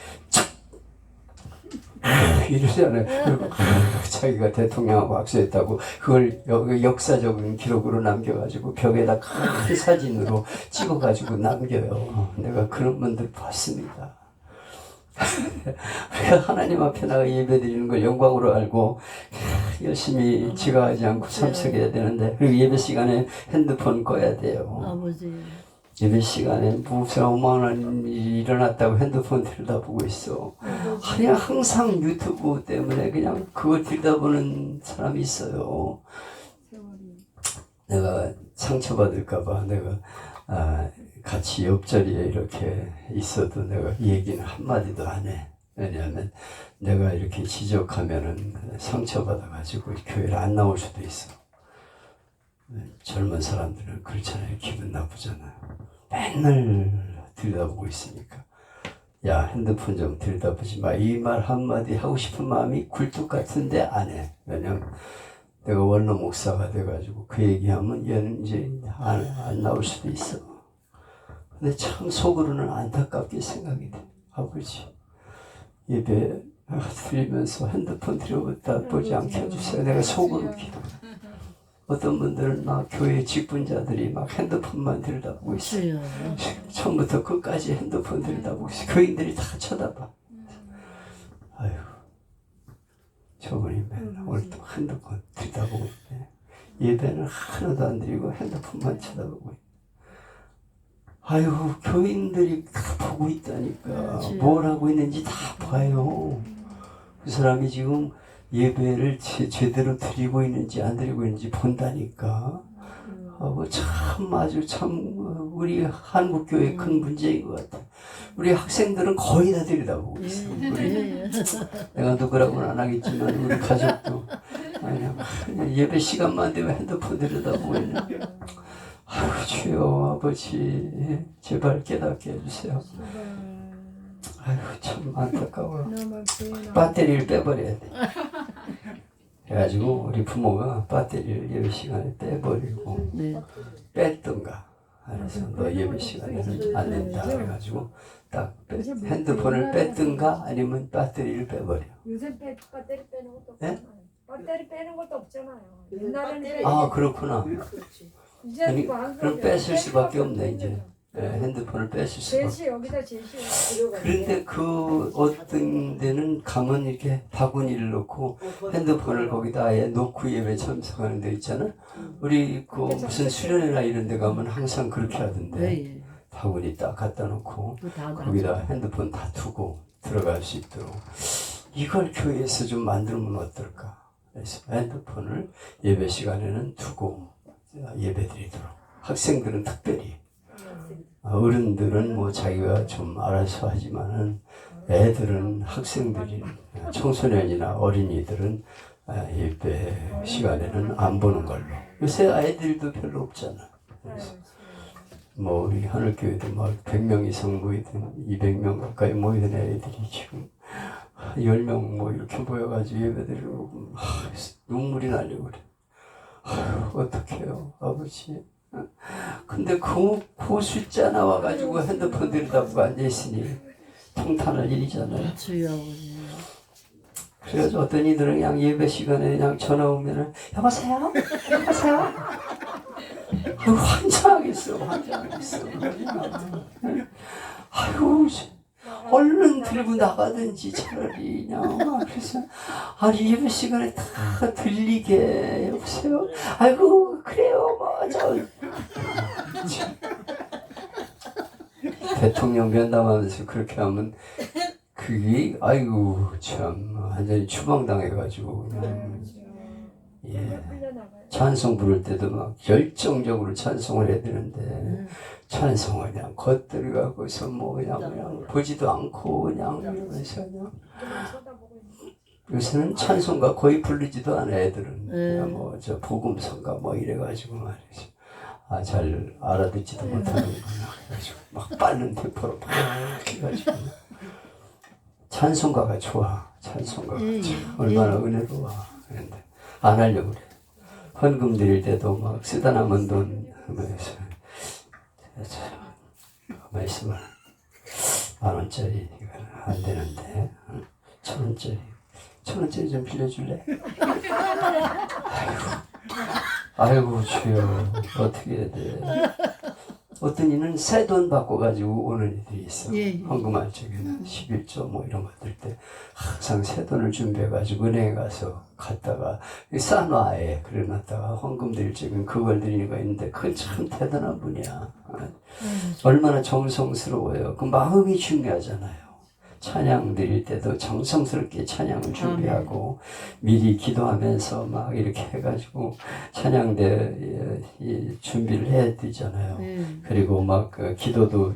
이러잖아요. 그리고 자기가 대통령하고 악수했다고 그걸 역사적인 기록으로 남겨가지고 벽에다 큰 사진으로 찍어가지고 남겨요. 내가 그런 분들 봤습니다. 우리가 하나님 앞에 나가 예배드리는 걸 영광으로 알고 열심히 지각하지 않고 참석해야 되는데, 그리고 예배 시간에 핸드폰 꺼야 돼요. 아버지. 예배 시간에 무슨 어마어마한 일이 일어났다고 핸드폰 들여다보고 있어. 그냥 항상 유튜브 때문에 그냥 그걸 들여다보는 사람이 있어요. 내가 상처받을까봐 내가 같이 옆자리에 이렇게 있어도 내가 얘기는 한마디도 안 해. 왜냐하면 내가 이렇게 지적하면은 상처받아가지고 교회를 안 나올 수도 있어. 젊은 사람들은 그렇잖아요. 기분 나쁘잖아요. 맨날 들여다보고 있으니까. 야, 핸드폰 좀 들여다보지 마. 이 말 한마디 하고 싶은 마음이 굴뚝 같은데 안 해. 왜냐면 내가 원로 목사가 돼가지고 그 얘기하면 얘는 이제 안 나올 수도 있어. 근데 참 속으로는 안타깝게 생각이 돼. 아버지, 예배 드리면서 핸드폰 들여다보지 않게 해주세요. 내가 속으로 기도해. 어떤 분들은 막 교회 직분자들이 막 핸드폰만 들여다보고 있어요. 처음부터 끝까지 핸드폰 들여다보고 있어요. 교인들이 다 쳐다봐. 아유, 저분이 맨날 오늘 또 핸드폰 들여다보고 있네. 예배는 하나도 안 드리고 핸드폰만 쳐다보고. 아유, 교인들이 다 보고 있다니까. 뭘 하고 있는지 다 봐요. 그 사람이 지금 예배를 제대로 드리고 있는지 안 드리고 있는지 본다니까. 하고 참 아주 참 우리 한국교회 큰 문제인 것 같아. 우리 학생들은 거의 다 들여다보고 있어. 우리 내가 누구라고는 안 하겠지만 우리 가족도 그냥 예배 시간만 되면 핸드폰 들여다보고 있는. 아유 주여 아버지 제발 깨닫게 해주세요. 아유 참 안타까워. 배터리를 빼버려야 돼. 그래가지고 우리 부모가 배터리를 예배 시간에 빼버리고 뺐던가. 그래서 너 예배 시간에는 안 된다. 그래가지고 딱 핸드폰을 뺐든가 아니면 배터리를 빼버려. 요새 배터리 빼는 것도 네? 없잖아요. 배터리 빼는 것도 없잖아요. 옛날에는 아 그렇구나. 이제 아니, 뭐 안 그럼 그래요. 뺐을 수밖에 없네 빼는 이제. 거죠. 네, 핸드폰을 뺐을 수밖에. 제시 여기다 제시 들어가요. 그런데 그 어떤 데는 가면 이렇게 바구니를 놓고 핸드폰을 거기다 아예 놓고 예배 참석하는 데 있잖아. 우리 그 무슨 수련회나 이런 데 가면 항상 그렇게 하던데. 바구니 딱 갖다 놓고 거기다 핸드폰 다 두고 들어갈 수 있도록 이걸 교회에서 좀 만들면 어떨까. 그래서 핸드폰을 예배 시간에는 두고 예배 드리도록. 학생들은 특별히. 어른들은 뭐 자기가 좀 알아서 하지만은 애들은 학생들이 청소년이나 어린이들은 예배 시간에는 안 보는 걸로. 요새 아이들도 별로 없잖아. 그래서 뭐 우리 하늘교회도 막 100명 이상 모이든 200명 가까이 모이던 애들이 지금 10명 뭐 이렇게 모여가지고 예배드리고 눈물이 나려고 그래. 아유 어떡해요 아버지. 근데 그 숫자 나와가지고 핸드폰 들여다보고 앉아있으니 통탄할 일이잖아요. 그래서 어떤 이들은 그냥 예배 시간에 그냥 전화 오면은 여보세요? 여보세요? 아유 환장하겠어. 아유 얼른 들고 나가든지 차라리 그냥. 그래서 아니 예배 시간에 다 들리게 여보세요? 아이고 그래요 뭐 대통령 면담하면서 그렇게 하면 그게 아이고 참 완전히 추방당해가지고 그냥 예 찬송 부를 때도 막 열정적으로 찬송을 해야 되는데 찬송을 그냥 겉들어가고서 뭐 그냥 보지도 않고 그냥 이러면서 그냥 요새는 찬송가 거의 부르지도 않아 애들은 그냥 뭐 저 복음성가 뭐 이래가지고 말이지 아 잘 알아듣지도 못하는구나 그래가지고 막 빠른 템포로 막 해가지고 찬송가가 좋아 찬송가가 참 얼마나 은혜로워 그런데 안 하려고 그래 헌금 드릴 때도 막 쓰다 남은 돈 하면서 말씀을 10,000원짜리 이건 안 되는데 1,000원짜리 1,000원짜리 좀 빌려줄래? 아이고 주여 어떻게 해야 돼 어떤 이는 새 돈 바꿔가지고 오는 이들이 있어 헌금할 적에는 11조 뭐 이런 것들 때 항상 새 돈을 준비해가지고 은행에 가서 갔다가 싸놔에 그래 놨다가 헌금 드릴 적엔 그걸 드리는 거 있는데 그건 참 대단한 분이야 얼마나 정성스러워요 그 마음이 중요하잖아요 찬양 드릴 때도 정성스럽게 찬양을 준비하고 미리 기도하면서 막 이렇게 해가지고 찬양대 준비를 해야 되잖아요. 그리고 막 그 기도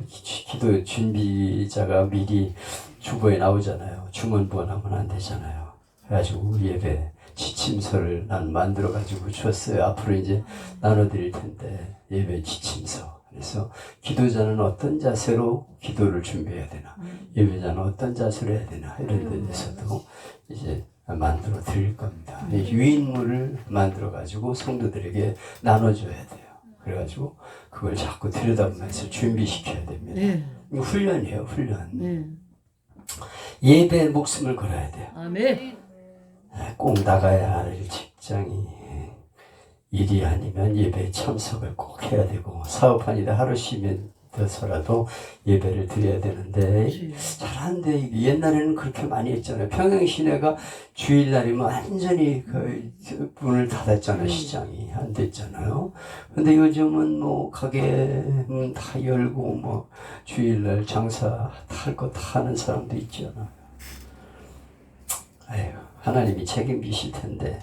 준비자가 미리 주보에 나오잖아요. 중언부언하면 안 되잖아요. 그래가지고 우리 예배 지침서를 난 만들어가지고 줬어요. 앞으로 이제 나눠드릴 텐데 예배 지침서. 그래서 기도자는 어떤 자세로 기도를 준비해야 되나 예배자는 어떤 자세로 해야 되나 이런 데 대해서도 이제 만들어 드릴 겁니다. 유인물을 만들어 가지고 성도들에게 나눠줘야 돼요. 그래가지고 그걸 자꾸 들여다보면서 준비시켜야 됩니다. 훈련이에요 훈련. 예배에 목숨을 걸어야 돼요. 꼭 나가야 할 직장이 일이 아니면 예배에 참석을 꼭 해야 되고 사업 아니다 하루 쉬면 져서라도 예배를 드려야 되는데 잘하는데 옛날에는 그렇게 많이 했잖아요. 평양시내가 주일날이면 완전히 그 문을 닫았잖아요. 시장이 안 됐잖아요. 근데 요즘은 뭐 가게 문 다 열고 뭐 주일날 장사 할 거 다 하는 사람도 있잖아요. 아유, 하나님이 책임지실 텐데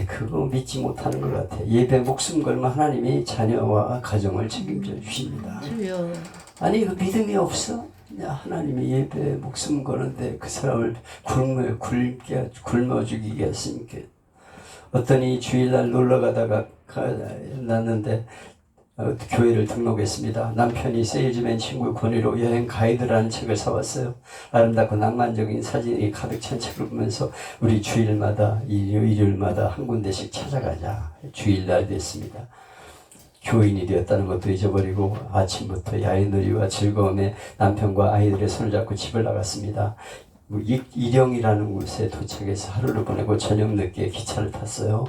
그거 믿지 못하는 것 같아요. 예배 목숨 걸면 하나님이 자녀와 가정을 책임져 주십니다. 아니 그 믿음이 없어? 하나님이 예배 목숨 거는데 그 사람을 굶어 죽이겠습니까? 어떠니 주일날 놀러 가다가 났는데 교회를 등록했습니다. 남편이 세일즈맨 친구 권유로 여행 가이드라는 책을 사왔어요. 아름답고 낭만적인 사진이 가득 찬 책을 보면서 우리 주일마다 일요일마다 한 군데씩 찾아가자. 주일날 됐습니다. 교인이 되었다는 것도 잊어버리고 아침부터 야외놀이와 즐거움에 남편과 아이들의 손을 잡고 집을 나갔습니다. 일영이라는 곳에 도착해서 하루를 보내고 저녁 늦게 기차를 탔어요.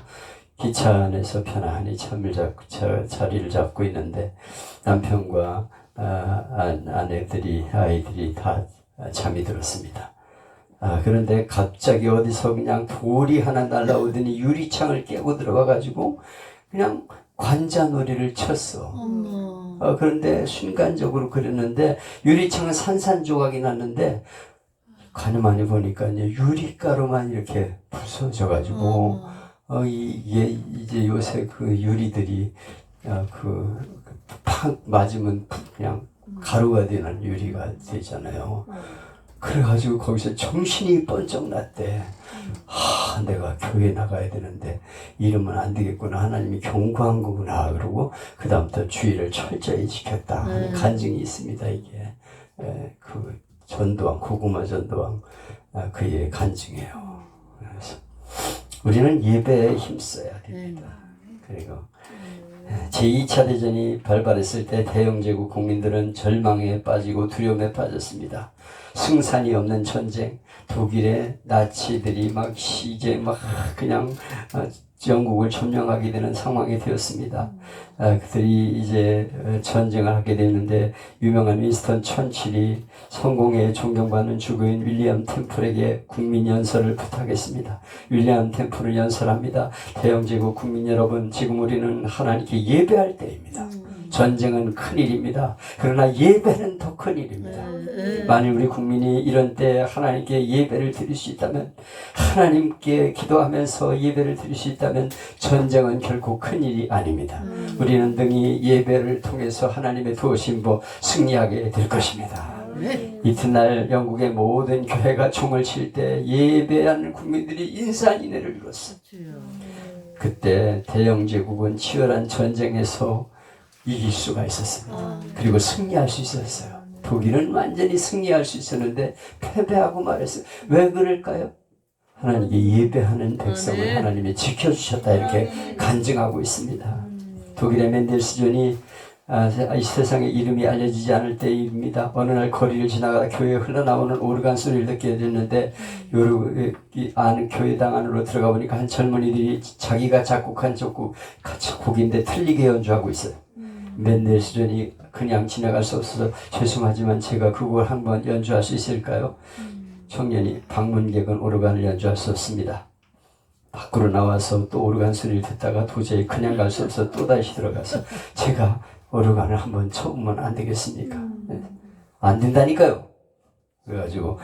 기차 안에서 편안히 자리를 잡고 있는데 남편과 아내들이 아이들이 다 잠이 들었습니다. 그런데 갑자기 어디서 그냥 돌이 하나 날라오더니 유리창을 깨고 들어가가지고 그냥 관자놀이를 쳤어. 그런데 순간적으로 그랬는데 유리창은 산산조각이 났는데 가만히 보니까 이제 유리가루만 이렇게 부서져가지고 이게 이제 요새 그 유리들이 팍 맞으면 그냥 가루가 되는 유리가 되잖아요. 그래가지고 거기서 정신이 번쩍 났대. 내가 교회 나가야 되는데 이러면 안 되겠구나. 하나님이 경고한 거구나. 그러고 그 다음부터 주의를 철저히 지켰다. 간증이 있습니다. 이게 그 전도왕, 고구마 전도왕 그의 간증이에요. 그래서 우리는 예배에 힘써야 됩니다. 그리고 제2차 대전이 발발했을 때 대영제국 국민들은 절망에 빠지고 두려움에 빠졌습니다. 승산이 없는 전쟁, 독일의 나치들이 이제 그냥 영국을 점령하게 되는 상황이 되었습니다. 그들이 이제 전쟁을 하게 되는데 유명한 윈스턴 처칠이 성공에 존경받는 주교인 윌리엄 템플에게 국민 연설을 부탁했습니다. 윌리엄 템플은 연설합니다. 대영제국 국민 여러분, 지금 우리는 하나님께 예배할 때입니다. 전쟁은 큰일입니다. 그러나 예배는 더 큰일입니다. 만일 우리 국민이 이런 때 하나님께 예배를 드릴 수 있다면, 하나님께 기도하면서 예배를 드릴 수 있다면 전쟁은 결코 큰일이 아닙니다. 우리는 등이 예배를 통해서 하나님의 도우심으로 승리하게 될 것입니다. 이튿날 영국의 모든 교회가 총을 칠 때 예배하는 국민들이 인산인해를 이뤘어. 그때 대영제국은 치열한 전쟁에서 이길 수가 있었습니다. 그리고 승리할 수 있었어요. 독일은 완전히 승리할 수 있었는데 패배하고 말했어요. 왜 그럴까요? 하나님께 예배하는 백성을 하나님이 지켜주셨다 이렇게 간증하고 있습니다. 독일의 멘델스존이 이 세상에 이름이 알려지지 않을 때입니다. 어느 날 거리를 지나가다 교회에 흘러나오는 오르간 소리를 듣게 됐는데 교회당 안으로 들어가 보니까 한 젊은이들이 자기가 작곡한 곡인데 틀리게 연주하고 있어요. 멘델스존이 그냥 지나갈 수 없어서 죄송하지만 제가 그걸 한번 연주할 수 있을까요? 청년이 방문객은 오르간을 연주할 수 없습니다. 밖으로 나와서 또 오르간 소리를 듣다가 도저히 그냥 갈 수 없어 또다시 들어가서 제가 오르간을 한번 쳐보면 안 되겠습니까? 안 된다니까요. 그래가지고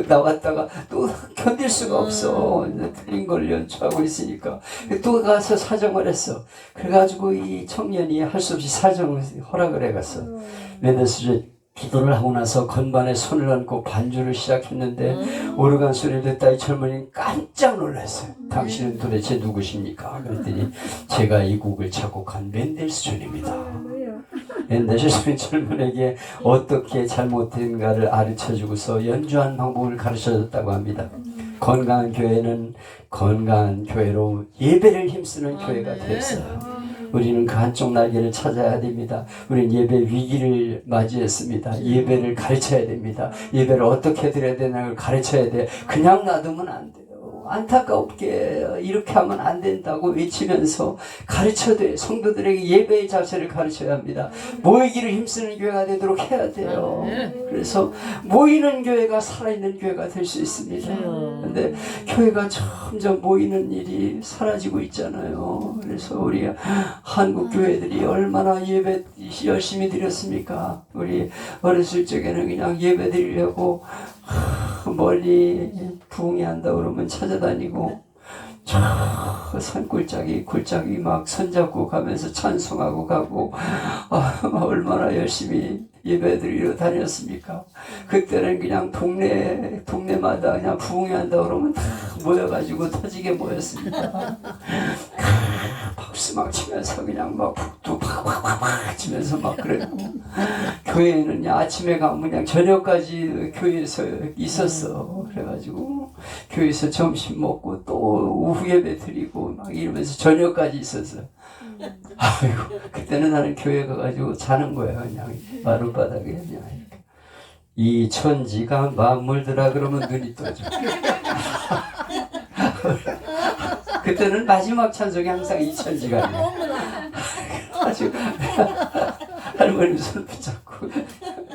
나왔다가 또 견딜 수가 없어. 틀린 걸 연주하고 있으니까 또 가서 사정을 했어. 그래가지고 이 청년이 할 수 없이 사정을 허락을 해갔어. 멘델스존 기도를 하고 나서 건반에 손을 얹고 반주를 시작했는데 오르간 소리를 듣다 이 젊은이는 깜짝 놀랐어요. 당신은 도대체 누구십니까? 그랬더니 제가 이 곡을 작곡한 멘델스존입니다. 멘델스존이 젊은에게 어떻게 잘못된가를 가르쳐주고서 연주한 방법을 가르쳐줬다고 합니다. 건강한 교회는 건강한 교회로 예배를 힘쓰는 교회가 되었어요. 우리는 그 한쪽 날개를 찾아야 됩니다. 우리는 예배 위기를 맞이했습니다. 예배를 가르쳐야 됩니다. 예배를 어떻게 드려야 되나를 가르쳐야 돼요. 그냥 놔두면 안 돼요. 안타깝게 이렇게 하면 안 된다고 외치면서 가르쳐도 성도들에게 예배의 자세를 가르쳐야 합니다. 모이기를 힘쓰는 교회가 되도록 해야 돼요. 그래서 모이는 교회가 살아있는 교회가 될 수 있습니다. 근데 교회가 점점 모이는 일이 사라지고 있잖아요. 그래서 우리 한국 교회들이 얼마나 예배 열심히 드렸습니까? 우리 어렸을 적에는 그냥 예배 드리려고 멀리 부흥회 한다 그러면 찾아다니고 저 산골짜기 골짜기 막 손잡고 가면서 찬송하고 가고 얼마나 열심히 예배드리러 다녔습니까? 그때는 그냥 동네마다 그냥 부흥회 한다 그러면 다 모여가지고 터지게 모였습니다. 박수 막 치면서 그냥 막 북도 팍팍팍팍 치면서 막 그랬고 교회는 아침에 가면 그냥 저녁까지 교회에서 있었어. 그래가지고 교회에서 점심 먹고 또 오후 예배 드리고 막 이러면서 저녁까지 있었어. 아이고 그때는 나는 교회 가가지고 자는 거야. 그냥 마룻바닥에 그냥 이렇게. 이 천지가 만물들아 그러면 눈이 떠져. 그때는 마지막 찬송이 항상 이 천지가 아주 할머니 손 붙잡고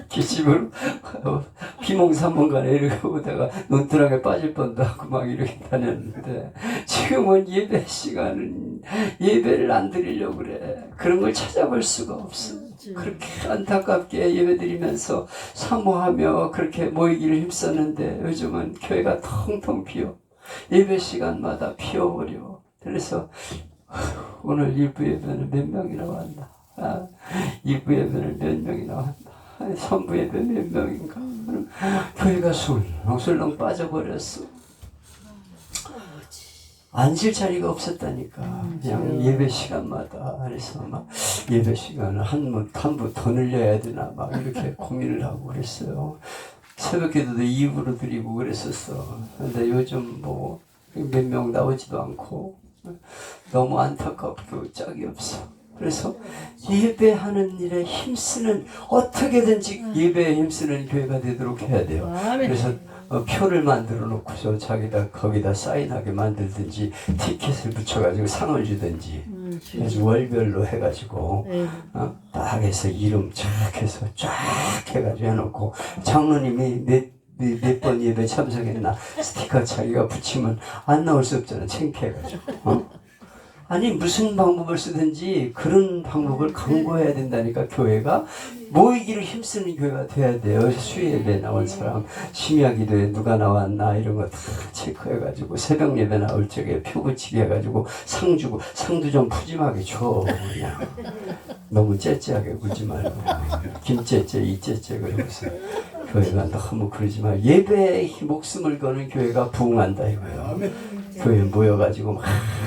기침으로 비몽사몽간에 이렇게 오다가 논두렁에 빠질 뻔도 하고 막 이렇게 다녔는데 지금은 예배 시간은 예배를 안 드리려고 그래. 그런 걸 찾아볼 수가 없어. 그렇게 안타깝게 예배드리면서 사모하며 그렇게 모이기를 힘썼는데 요즘은 교회가 텅텅 비어. 예배 시간마다 피어버려. 그래서 오늘 2부 예배는 몇 명이나 왔나? 2부 예배는 몇 명이나 왔나? 3부 예배 몇 명인가? 교회가 술렁술렁 빠져버렸어. 앉을 자리가 없었다니까. 그냥 예배 시간마다. 그래서 막 예배 시간을 한 부 더 늘려야 되나 막 이렇게 고민을 하고 그랬어요. 새벽 기도도 2부로 드리고 그랬었어. 근데 요즘 뭐 몇 명 나오지도 않고 너무 안타깝고 짝이 없어. 그래서 예배하는 일에 힘쓰는 어떻게든지 예배에 힘쓰는 교회가 되도록 해야 돼요. 그래서 표를 만들어 놓고서 자기다 거기다 사인하게 만들든지 티켓을 붙여가지고 상을 주든지 그래서 월별로 해가지고 딱 해서 이름 쫙 해서 쫙 해가지고 해놓고 장로님이 몇 번 예배 참석했나 스티커 자기가 붙이면 안 나올 수 없잖아. 창피해가지고. 아니 무슨 방법을 쓰든지 그런 방법을 강구해야 된다니까. 교회가 모이기를 힘쓰는 교회가 돼야 돼요. 수예배 나올 사람 심야 기도에 누가 나왔나 이런 거 다 체크해가지고 새벽 예배 나올 적에 표 붙이게 해가지고 상 주고 상도 좀 푸짐하게 줘. 그냥 너무 째째하게 굴지 말고 김째째 이째째 그러면서 교회가 너무 그러지만 예배에 목숨을 거는 교회가 부흥한다 이거예요. 교회 모여가지고 막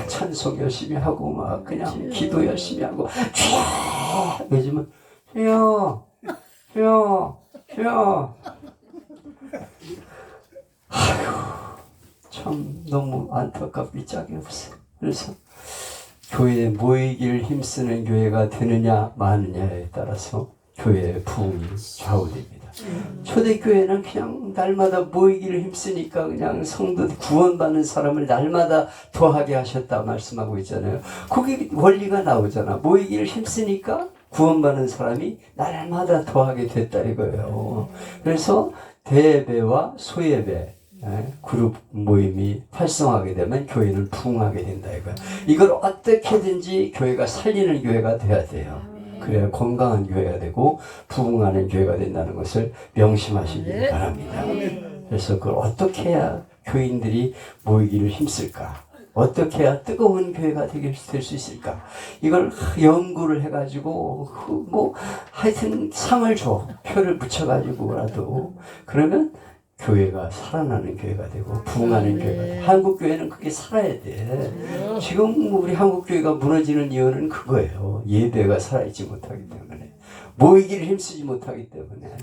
찬송 열심히 하고 막 그냥 기도 열심히 하고 요즘은 주여 아이고 참 너무 안타깝기 짝이 없어. 그래서 교회에 모이길 힘쓰는 교회가 되느냐 마느냐에 따라서 교회의 부흥이 좌우됩니다. 초대교회는 그냥 날마다 모이기를 힘쓰니까 그냥 성도 구원받는 사람을 날마다 더하게 하셨다 말씀하고 있잖아요. 거기 원리가 나오잖아. 모이기를 힘쓰니까 구원받는 사람이 날마다 더하게 됐다 이거예요. 그래서 대예배와 소예배 그룹 모임이 활성화하게 되면 교회는 부흥하게 된다 이거예요. 이걸 어떻게든지 교회가 살리는 교회가 돼야 돼요. 그래야 건강한 교회가 되고 부흥하는 교회가 된다는 것을 명심하시기 바랍니다. 그래서 그걸 어떻게 해야 교인들이 모이기를 힘쓸까? 어떻게 해야 뜨거운 교회가 될 수 있을까? 이걸 연구를 해가지고 뭐 하여튼 상을 줘. 표를 붙여가지고라도 그러면 교회가 살아나는 교회가 되고 부흥하는 교회가 돼. 한국 교회는 그게 살아야 돼. 지금 우리 한국 교회가 무너지는 이유는 그거예요. 예배가 살아있지 못하기 때문에, 모이기를 힘쓰지 못하기 때문에.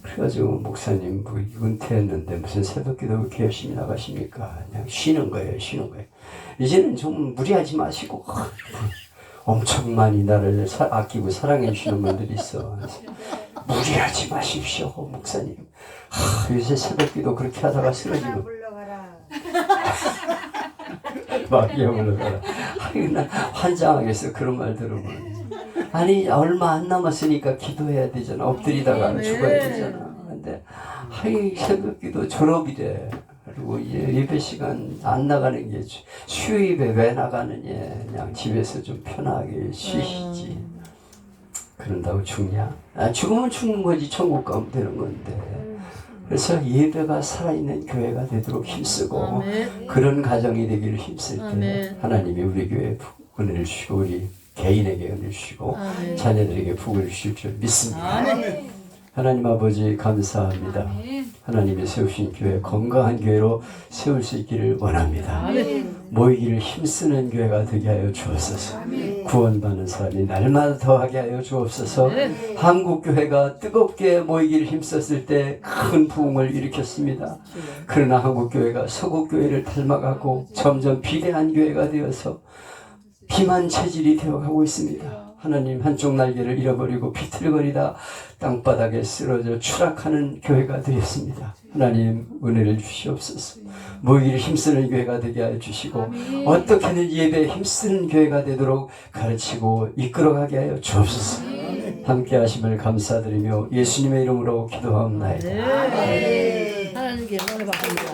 그래가지고 목사님 뭐 은퇴했는데 무슨 새벽기도 그렇게 열심히 나가십니까? 그냥 쉬는 거예요. 이제는 좀 무리하지 마시고 엄청 많이 나를 아끼고 사랑해 주시는 분들이 있어. 무리하지 마십시오 목사님. 요새 새벽기도 그렇게 하다가 쓰러지고 마귀형을 가라. 아니, 난 환장하겠어. 그런 말 들으면. 아니, 얼마 안 남았으니까 기도해야 되잖아. 엎드리다가 죽어야 되잖아. 근데, 하이, 새벽기도 졸업이래. 그리고 이제 예배 시간 안 나가는 게 수요일에 왜 나가느냐. 그냥 집에서 좀 편하게 쉬시지. 그런다고 죽냐? 아, 죽으면 죽는 거지. 천국 가면 되는 건데. 그래서 예배가 살아있는 교회가 되도록 힘쓰고 아멘. 그런 가정이 되기를 힘쓸 때 아멘. 하나님이 우리 교회에 은혜를 주시고 우리 개인에게 은혜를 주시고 아멘. 자녀들에게 복을 주실 줄 믿습니다. 아멘. 하나님 아버지 감사합니다. 하나님이 세우신 교회 건강한 교회로 세울 수 있기를 원합니다. 아멘. 모이기를 힘쓰는 교회가 되게 하여 주옵소서. 구원받는 사람이 날마다 더하게 하여 주옵소서. 한국 교회가 뜨겁게 모이기를 힘썼을 때 큰 부흥을 일으켰습니다. 그러나 한국 교회가 서구 교회를 닮아가고 점점 비대한 교회가 되어서 비만 체질이 되어가고 있습니다. 하나님 한쪽 날개를 잃어버리고 비틀거리다 땅바닥에 쓰러져 추락하는 교회가 되었습니다. 하나님 은혜를 주시옵소서. 모이기를 힘쓰는 교회가 되게 하여 주시고 어떻게든 예배에 힘쓰는 교회가 되도록 가르치고 이끌어가게 하여 주옵소서. 함께 하심을 감사드리며 예수님의 이름으로 기도하옵나이다. 하나님께 은혜 받습니다.